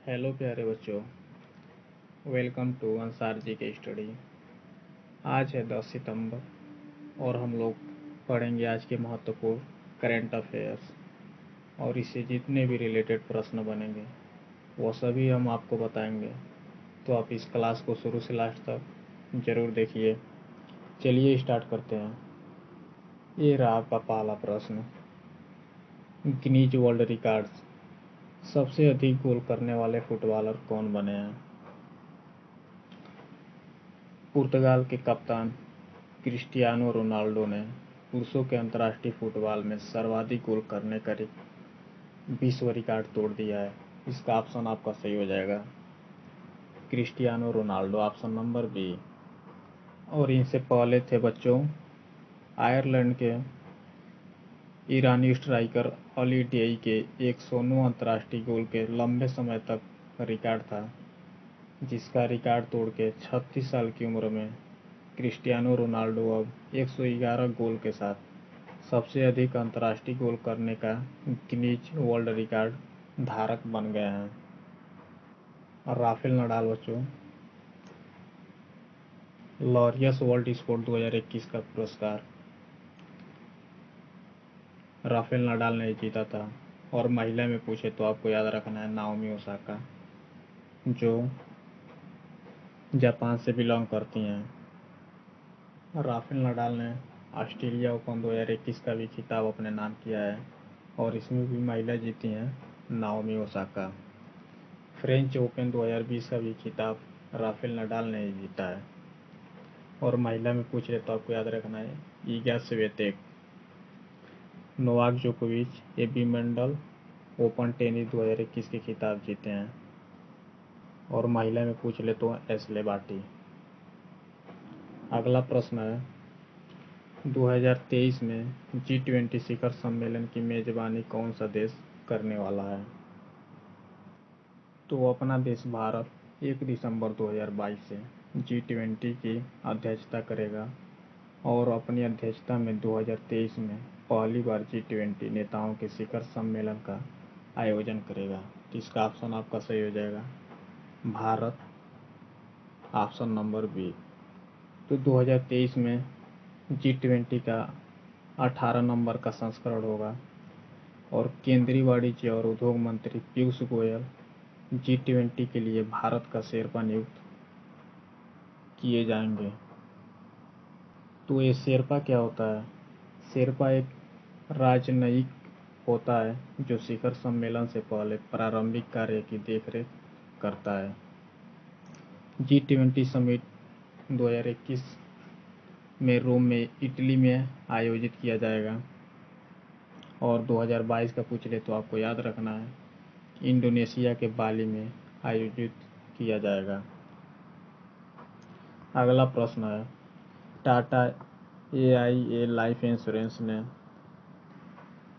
Hello प्यारे बच्चों, welcome to Ansar जी के स्टडी। आज है 10 सितंबर और हम लोग पढ़ेंगे आज के महत्वपूर्ण करंट अफेयर्स और इससे जितने भी रिलेटेड प्रश्न बनेंगे वो सभी हम आपको बताएंगे। तो आप इस क्लास को शुरू से लास्ट तक ज़रूर देखिए। चलिए स्टार्ट करते हैं। ये रहा आपका पहला प्रश्न। गिनीज वर्ल्ड रिकॉर्ड्स, सबसे अधिक गोल करने वाले फुटबॉलर कौन बने हैं? पुर्तगाल के कप्तान क्रिस्टियानो रोनाल्डो ने पुरुषों के अंतर्राष्ट्रीय फुटबॉल में सर्वाधिक गोल करने का विश्व रिकॉर्ड तोड़ दिया है। इसका ऑप्शन आपका सही हो जाएगा Cristiano Ronaldo, option number B. और इनसे पहले थे बच्चों आयरलैंड के ईरानी स्ट्राइकर अली डेई के 109 अंतर्राष्ट्रीय गोल के लंबे समय तक रिकॉर्ड था, जिसका रिकॉर्ड तोड़ के 36 साल की उम्र में क्रिस्टियानो रोनाल्डो अब 111 गोल के साथ सबसे अधिक अंतर्राष्ट्रीय गोल करने का गिनीज वर्ल्ड रिकॉर्ड धारक बन गए हैं। और राफेल नडाल बच्चों लॉरियस वर्ल्ड स्पोर्ट 2021 का पुरस्कार राफेल नडाल ने जीता था। और महिला में पूछे तो आपको याद रखना है नाओमी ओसाका, जो जापान से बिलोंग करती हैं। राफेल नडाल ने ऑस्ट्रेलिया ओपन 2021 का भी खिताब अपने नाम किया है और इसमें भी महिला जीती हैं नाओमी ओसाका। फ्रेंच ओपन 2020 का भी खिताब राफेल नडाल ने ही जीता है। और महिला में पूछ रहे तो आपको याद रखना है ईगा स्विएतेक। नोवाक जोकोविच ये विंबलडन ओपन टेनिस 2021 के खिताब जीते हैं। और महिला में पूछ ले तो एशले बार्टी। अगला प्रश्न है 2023 में G20 शिखर सम्मेलन की मेजबानी कौन सा देश करने वाला है? तो अपना देश भारत 1 दिसंबर 2022 से G20 की अध्यक्षता करेगा और अपनी अध्यक्षता में 2023 में पहली बार G20 नेताओं के शिखर सम्मेलन का आयोजन करेगा। इसका ऑप्शन आपका सही हो जाएगा भारत, ऑप्शन नंबर बी। तो 2023 में G20 का 18 नंबर का संस्करण होगा और केंद्रीय वाणिज्य और उद्योग मंत्री पीयूष गोयल G20 के लिए भारत का शेरपा नियुक्त किए जाएंगे। तो ये शेरपा क्या होता है? शेरपा एक राजनयिक होता है जो शिखर सम्मेलन से पहले प्रारंभिक कार्य की देखरेख करता है। G20 समिट 2021 में रोम में इटली में आयोजित किया जाएगा और 2022 का पूछ ले तो आपको याद रखना है इंडोनेशिया के बाली में आयोजित किया जाएगा। अगला प्रश्न है टाटा AIA लाइफ इंश्योरेंस ने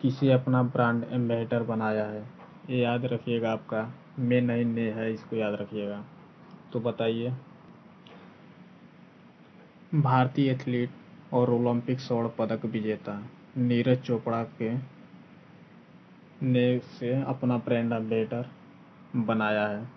किसे अपना ब्रांड एम्बेसडर बनाया है? ये याद रखिएगा, आपका मे नहीं ने है, इसको याद रखिएगा। तो बताइए। भारतीय एथलीट और ओलंपिक स्वर्ण पदक विजेता नीरज चोपड़ा के ने से अपना ब्रांड एम्बेसडर बनाया है,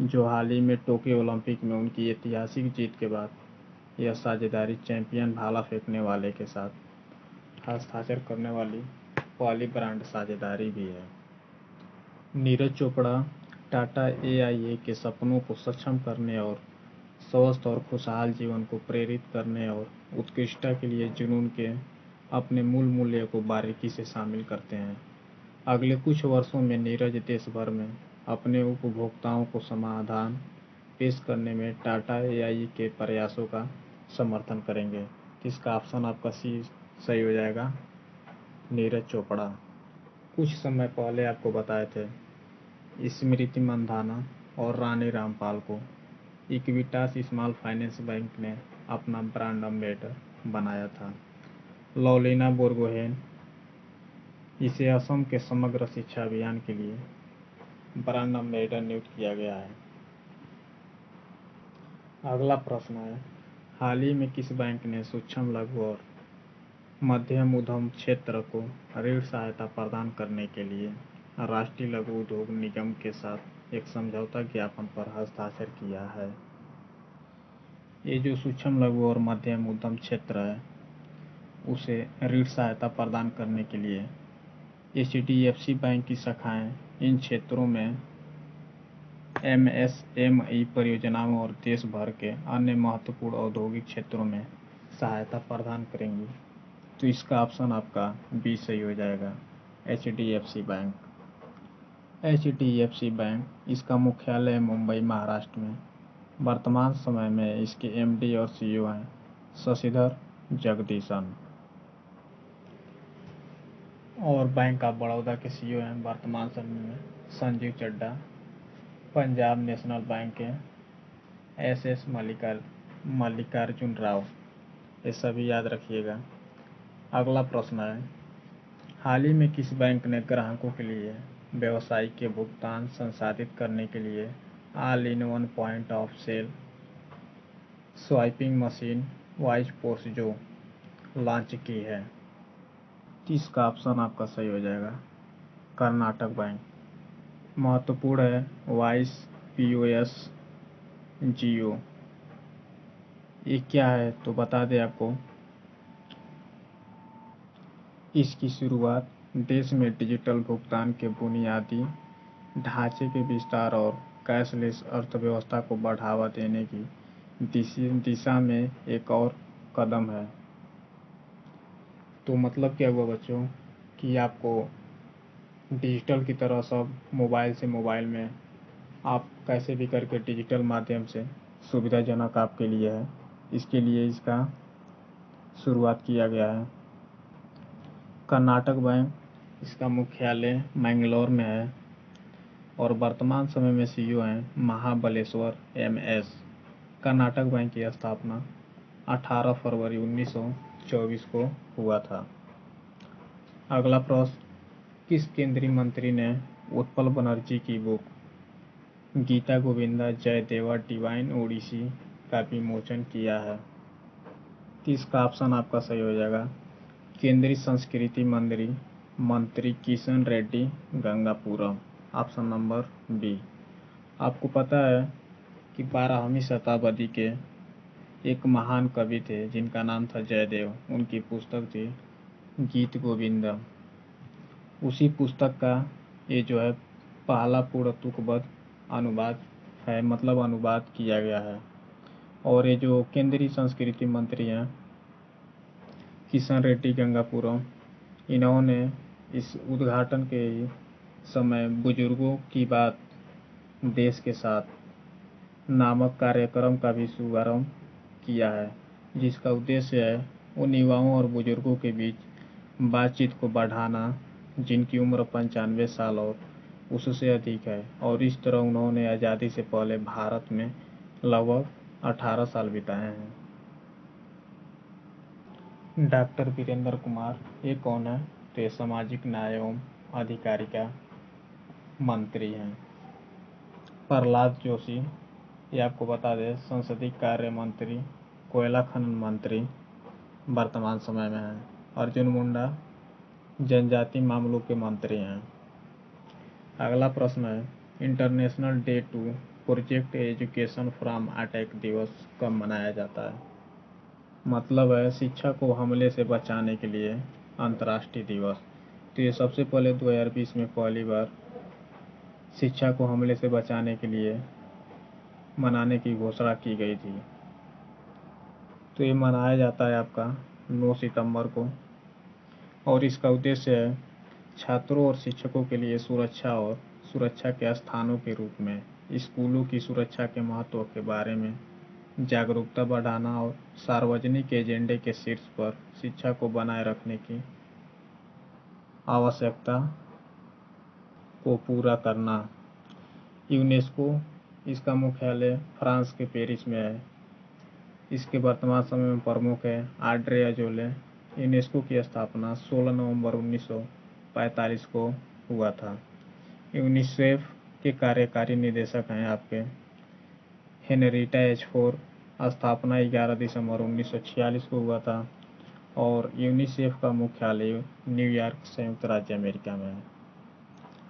जो हाल ही में टोक्यो ओलंपिक में उनकी ऐतिहासिक जीत के बाद यह साझेदारी चैंपियन भाला फेंकने वाले के साथ हस्ताक्षर करने वाली पहली ब्रांड साझेदारी भी है। नीरज चोपड़ा टाटा AIA के सपनों को सक्षम करने और स्वस्थ और खुशहाल जीवन को प्रेरित करने और उत्कृष्टता के लिए जुनून के अपने मूल मूल्य को बारीकी से शामिल करते हैं। अगले कुछ वर्षों में नीरज देश भर में अपने उपभोक्ताओं को समाधान पेश करने में टाटा AIA के प्रयासों का समर्थन करेंगे। इसका ऑप्शन आपका सी सही हो जाएगा नीरज चोपड़ा। कुछ समय पहले आपको बताए थे स्मृति मंधाना और रानी रामपाल को इक्विटास स्मॉल फाइनेंस बैंक ने अपना ब्रांड एम्बेसडर बनाया था। लवलीना बोरगोहेन इसे असम के समग्र शिक्षा अभियान के लिए ब्रांड एम्बेसडर नियुक्त किया गया है। अगला प्रश्न है हाल ही में किस बैंक ने सूक्ष्म लघु और मध्यम उद्यम क्षेत्र को ऋण सहायता प्रदान करने के लिए राष्ट्रीय लघु उद्योग निगम के साथ एक समझौता ज्ञापन पर हस्ताक्षर किया है। ये जो सूक्ष्म लघु और मध्यम उद्यम क्षेत्र है उसे ऋण सहायता प्रदान करने के लिए एचडीएफसी बैंक की शाखाएं इन क्षेत्रों में एमएसएमई परियोजनाओं और देश भर के अन्य महत्वपूर्ण औद्योगिक क्षेत्रों में सहायता प्रदान करेंगी। तो इसका ऑप्शन आपका बी सही हो जाएगा, एचडीएफसी बैंक। एचडीएफसी बैंक इसका मुख्यालय मुंबई महाराष्ट्र में। वर्तमान समय में इसके एमडी और सीईओ हैं शशिधर जगदीशन। और बैंक ऑफ बड़ौदा के सीईओ हैं वर्तमान समय में संजीव चड्ढा। पंजाब नेशनल बैंक के एसएस मल्लिकार्जुन राव। ये सभी याद रखिएगा। अगला प्रश्न है, हाल ही में किस बैंक ने ग्राहकों के लिए व्यवसायिक के भुगतान संसाधित करने के लिए all in one point of sale swiping machine voice post जो लॉन्च की है? इसका ऑप्शन आपका सही हो जाएगा, कर्नाटक बैंक। महत्वपूर्ण है वॉइस पीओएस जियो। ये क्या है तो बता दें आपको। इसकी शुरुआत देश में डिजिटल भुगतान के बुनियादी ढांचे के विस्तार और कैशलेस अर्थव्यवस्था को बढ़ावा देने की दिशा में एक और कदम है। तो मतलब क्या हुआ बच्चों कि आपको डिजिटल की तरह सब मोबाइल से मोबाइल में आप कैसे भी करके डिजिटल माध्यम से सुविधाजनक आपके लिए है, इसके लिए इसका शुरुआत किया गया है। कर्नाटक बैंक इसका मुख्यालय मैंगलोर में है और वर्तमान समय में सीईओ हैं महाबलेश्वर एमएस। कर्नाटक बैंक की स्थापना 18 फरवरी 1924 को हुआ था। अगला प्रश्न, किस केंद्रीय मंत्री ने उत्पल बनर्जी की बुक गीता गोविंदा जयदेवा डिवाइन ओडिसी का विमोचन किया है? इसका ऑप्शन आपका सही हो जाएगा, केंद्रीय संस्कृति मंत्री Kishan Reddy Gangapuram. Option number B. आपको पता है कि 12वीं शताब्दी के एक महान कवि थे जिनका नाम था जयदेव। उनकी पुस्तक थी गीत गोविंदम। उसी पुस्तक का ये जो है पहला पूर्ण तुकबद्ध अनुवाद है, मतलब अनुवाद किया गया है। और ये जो केंद्रीय संस्कृति मंत्री हैं किशन रेड्डी गंगापुरम, इन्होंने इस उद्घाटन के समय बुजुर्गों की बात देश के साथ नामक कार्यक्रम का भी शुभारंभ किया है, जिसका उद्देश्य है उन युवाओं और बुजुर्गों के बीच बातचीत को बढ़ाना जिनकी उम्र 95 साल और उससे अधिक है। और इस तरह उन्होंने आज़ादी से पहले भारत में लगभग 18 साल बिताए हैं। डॉक्टर वीरेंद्र कुमार ये कौन है? तो ये सामाजिक न्याय एवं अधिकारिता मंत्री हैं। प्रहलाद जोशी ये आपको बता दें संसदीय कार्य मंत्री, कोयला खनन मंत्री वर्तमान समय में है। अर्जुन मुंडा जनजाति मामलों के मंत्री हैं। अगला प्रश्न है, international day to project education from attack दिवस कब मनाया जाता है? मतलब है शिक्षा को हमले से बचाने के लिए अंतर्राष्ट्रीय दिवस। तो ये सबसे पहले 2020 में पहली बार शिक्षा को हमले से बचाने के लिए मनाने की घोषणा की गई थी। तो ये मनाया जाता है आपका 9 सितंबर को और इसका उद्देश्य है छात्रों और शिक्षकों के लिए सुरक्षा और सुरक्षा के स्थानों के रूप में स्कूलों की सुरक्षा के महत्व के बारे में जागरूकता बढ़ाना और सार्वजनिक एजेंडे के शीर्ष पर शिक्षा को बनाए रखने की आवश्यकता को पूरा करना। यूनेस्को इसका मुख्यालय फ्रांस के पेरिस में है। इसके वर्तमान समय में प्रमुख है आड्रे अजोले। यूनेस्को की स्थापना 16 नवंबर 1945 को हुआ था। यूनिसेफ के कार्यकारी निदेशक हैं आपके हेनरिटा एच4। स्थापना 11 दिसंबर 1946 को हुआ था और यूनिसेफ का मुख्यालय न्यूयॉर्क संयुक्त राज्य अमेरिका में है।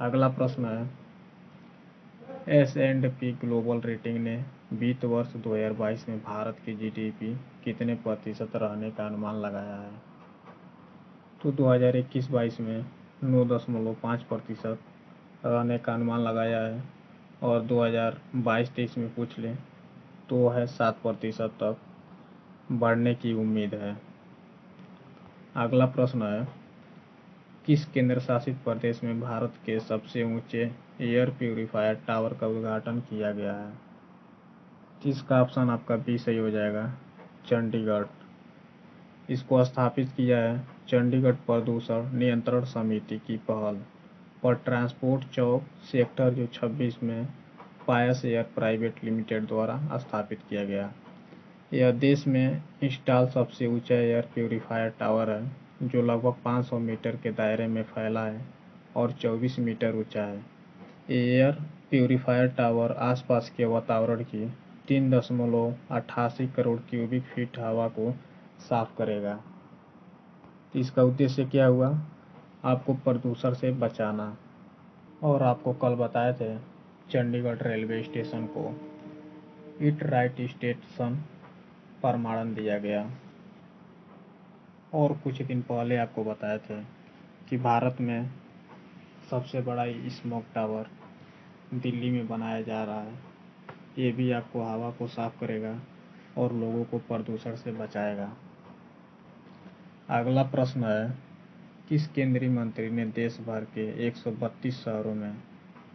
अगला प्रश्न है, S&P ग्लोबल रेटिंग ने वित्त वर्ष 2022 में भारत की जीडीपी कितने प्रतिशत रहने का अनुमान लगाया है? तो 2021-22 में 9.5% रहने का अनुमान लगाया है और 2022-23 में पूछ लें तो है 7% तक बढ़ने की उम्मीद है। अगला प्रश्न है, किस केंद्र शासित प्रदेश में भारत के सबसे ऊंचे एयर प्यूरिफायर टावर का उद्घाटन किया गया है? तो इसका ऑप्शन आपका बी सही हो जाएगा, चंडीगढ़। इसको स्थापित किया है चंडीगढ़ प्रदूषण नियंत्रण समिति की पहल पर ट्रांसपोर्ट चौक सेक्टर जो 26 में पायस एयर प्राइवेट लिमिटेड द्वारा स्थापित किया गया। यह देश में इंस्टॉल सबसे ऊंचा एयर प्यूरिफायर टावर है जो लगभग 500 मीटर के दायरे में फैला है और 24 मीटर ऊंचा है। एयर प्यूरिफायर टावर आसपास के वातावरण की 3.88 करोड़ क्यूबिक फीट हवा को साफ करेगा। इसका उद्देश्य क्या हुआ? आपको प्रदूषण से बचाना। और आपको कल बताए थे चंडीगढ़ रेलवे स्टेशन को इट राइट स्टेशन प्रमाणन दिया गया। और कुछ दिन पहले आपको बताए थे कि भारत में सबसे बड़ा स्मोक टावर दिल्ली में बनाया जा रहा है। ये भी आपको हवा को साफ करेगा और लोगों को प्रदूषण से बचाएगा। अगला प्रश्न है, किस केंद्रीय मंत्री ने देश भर के 132 शहरों में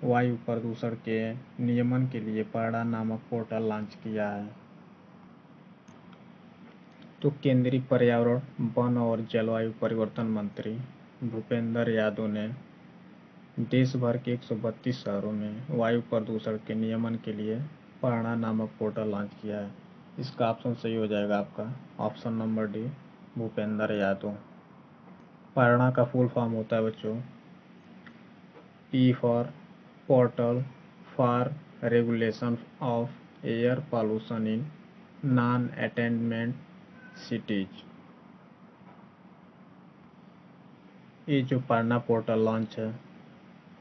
वायु प्रदूषण के नियमन के लिए पैड़ा नामक पोर्टल लॉन्च किया है? तो केंद्रीय पर्यावरण वन और जलवायु परिवर्तन मंत्री भूपेंद्र यादव ने देश भर के 132 शहरों में वायु प्रदूषण के नियमन के लिए पैड़ा नामक पोर्टल लॉन्च किया है। इसका ऑप्शन सही हो जाएगा आपका option number D, Bhupender Yadav. पैड़ा का फुल फॉर्म होता है बच्चों P for portal for regulation of air pollution in non attainment cities. ये जो पैड़ा पोर्टल लॉन्च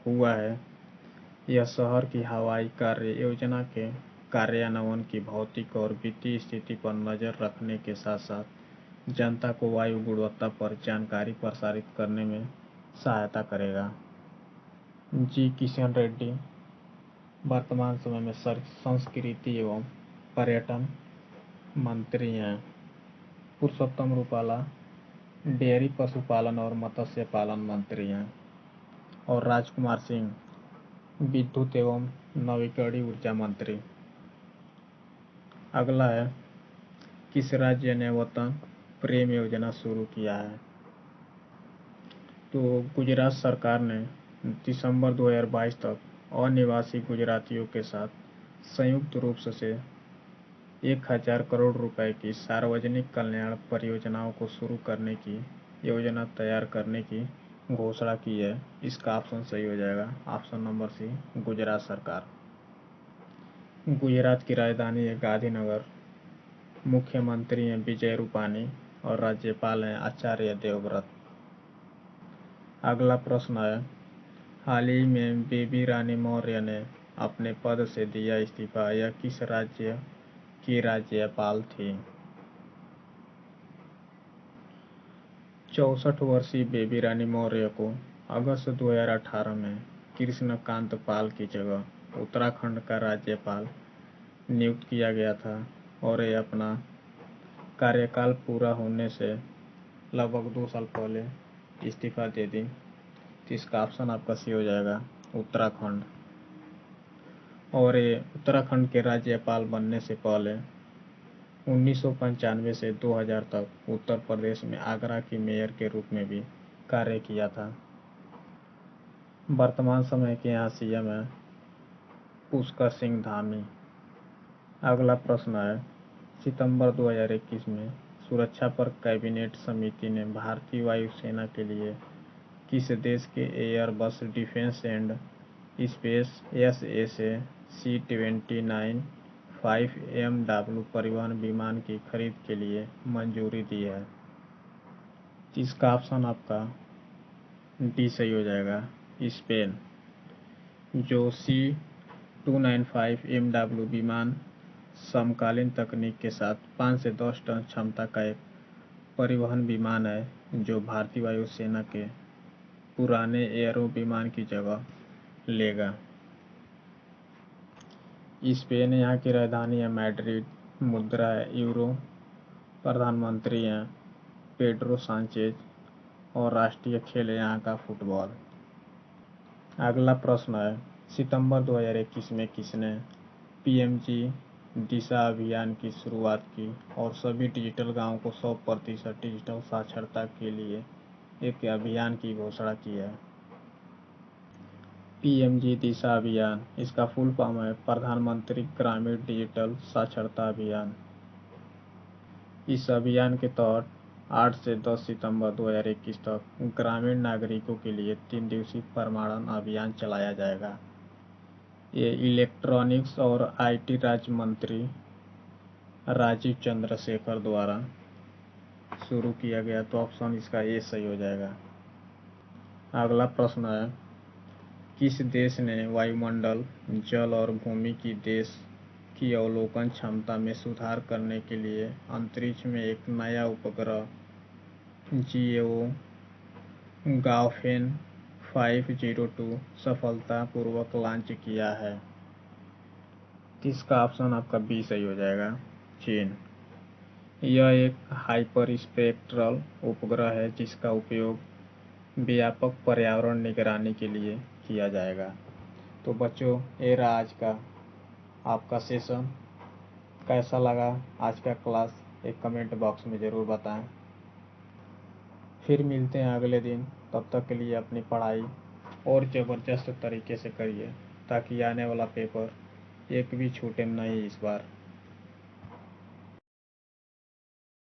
हुआ है, यह शहर की हवाई कार्य योजना के कार्यान्वयन की भौतिक और वित्तीय स्थिति पर नजर रखने के साथ साथ जनता को वायु गुणवत्ता पर जानकारी प्रसारित करने में सहायता करेगा। जी किशन रेड्डी वर्तमान समय में संस्कृति एवं पर्यटन मंत्री हैं। पुरुषोत्तम रूपाला डेयरी पशुपालन और मत्स्य पालन मंत्री हैं और राजकुमार सिंह विद्युत एवं नवीकरणीय ऊर्जा मंत्री। अगला है, किस राज्य ने वतन प्रेम योजना शुरू किया है? तो गुजरात सरकार ने दिसंबर 2022 तक अनिवासी गुजरातियों के साथ संयुक्त रूप से 1000 करोड़ रुपए की सार्वजनिक कल्याण परियोजनाओं को शुरू करने की योजना तैयार करने की घोषणा की है। इसका ऑप्शन सही हो जाएगा ऑप्शन नंबर सी, गुजरात सरकार। गुजरात की राजधानी है गांधीनगर। मुख्यमंत्री हैं विजय रूपानी और राज्यपाल हैं आचार्य देवव्रत। अगला प्रश्न है, हाल ही में बेबी रानी मौर्य ने अपने पद से दिया इस्तीफा। यह किस राज्य की राज्यपाल थी? 64 वर्षीय बेबी रानी मौर्य को अगस्त 2018 में कृष्णकांत पाल की जगह उत्तराखंड का राज्यपाल नियुक्त किया गया था और ये अपना कार्यकाल पूरा होने से लगभग 2 साल पहले इस्तीफा दे दी। तो इसका ऑप्शन आपका सी हो जाएगा उत्तराखंड। और ये उत्तराखंड के राज्यपाल बनने से पहले 1995 से 2000 तक उत्तर प्रदेश में आगरा की मेयर के रूप में भी कार्य किया था। वर्तमान समय के यहाँ सीएम है पुष्कर सिंह धामी। अगला प्रश्न है, सितंबर 2021 में सुरक्षा पर कैबिनेट समिति ने भारतीय वायुसेना के लिए किस देश के Airbus defence and space SAC-29 5MW परिवहन विमान की खरीद के लिए मंजूरी दी है? इसका ऑप्शन आपका डी सही हो जाएगा, स्पेन। जो 295 MW विमान समकालीन तकनीक के साथ 5 से 10 टन क्षमता का एक परिवहन विमान है जो भारतीय वायुसेना के पुराने एयरो विमान की जगह लेगा। स्पेन यहाँ की राजधानी है मैड्रिड, मुद्रा है यूरो, प्रधानमंत्री हैं पेड्रो सांचेज और राष्ट्रीय खेल है यहाँ का फुटबॉल। अगला प्रश्न है, सितंबर 2021 में किसने पीएमजी दिशा अभियान की शुरुआत की और सभी डिजिटल गांवों को 100% डिजिटल साक्षरता के लिए एक अभियान की घोषणा की है? पीएमजी दिशा अभियान, इसका फुल फॉर्म है प्रधानमंत्री ग्रामीण डिजिटल साक्षरता अभियान। इस अभियान के तहत 8 से 10 सितंबर 2021 तक ग्रामीण नागरिकों के लिए 3 दिवसीय प्रमाणन अभियान चलाया जाएगा। ये इलेक्ट्रॉनिक्स और आईटी राज्य मंत्री राजीव चंद्रशेखर द्वारा शुरू किया गया, तो ऑप्शन इसका ए सही हो जाएगा। अगला प्रश्न है, किस देश ने वायुमंडल, जल और भूमि की देश की अवलोकन क्षमता में सुधार करने के लिए अंतरिक्ष में एक नया उपग्रह जीएओ गाओफेन 502 सफलतापूर्वक लॉन्च किया है? इसका ऑप्शन आपका बी सही हो जाएगा, चीन। यह एक हाइपर स्पेक्ट्रल उपग्रह है जिसका उपयोग व्यापक पर्यावरण निगरानी के लिए किया जाएगा। तो बच्चों, ये रहा आज का आपका सेशन। कैसा लगा आज का क्लास, एक कमेंट बॉक्स में ज़रूर बताएं। फिर मिलते हैं अगले दिन। तब तक के लिए अपनी पढ़ाई और ज़बरदस्त तरीके से करिए ताकि आने वाला पेपर एक भी छूटे नहीं इस बार।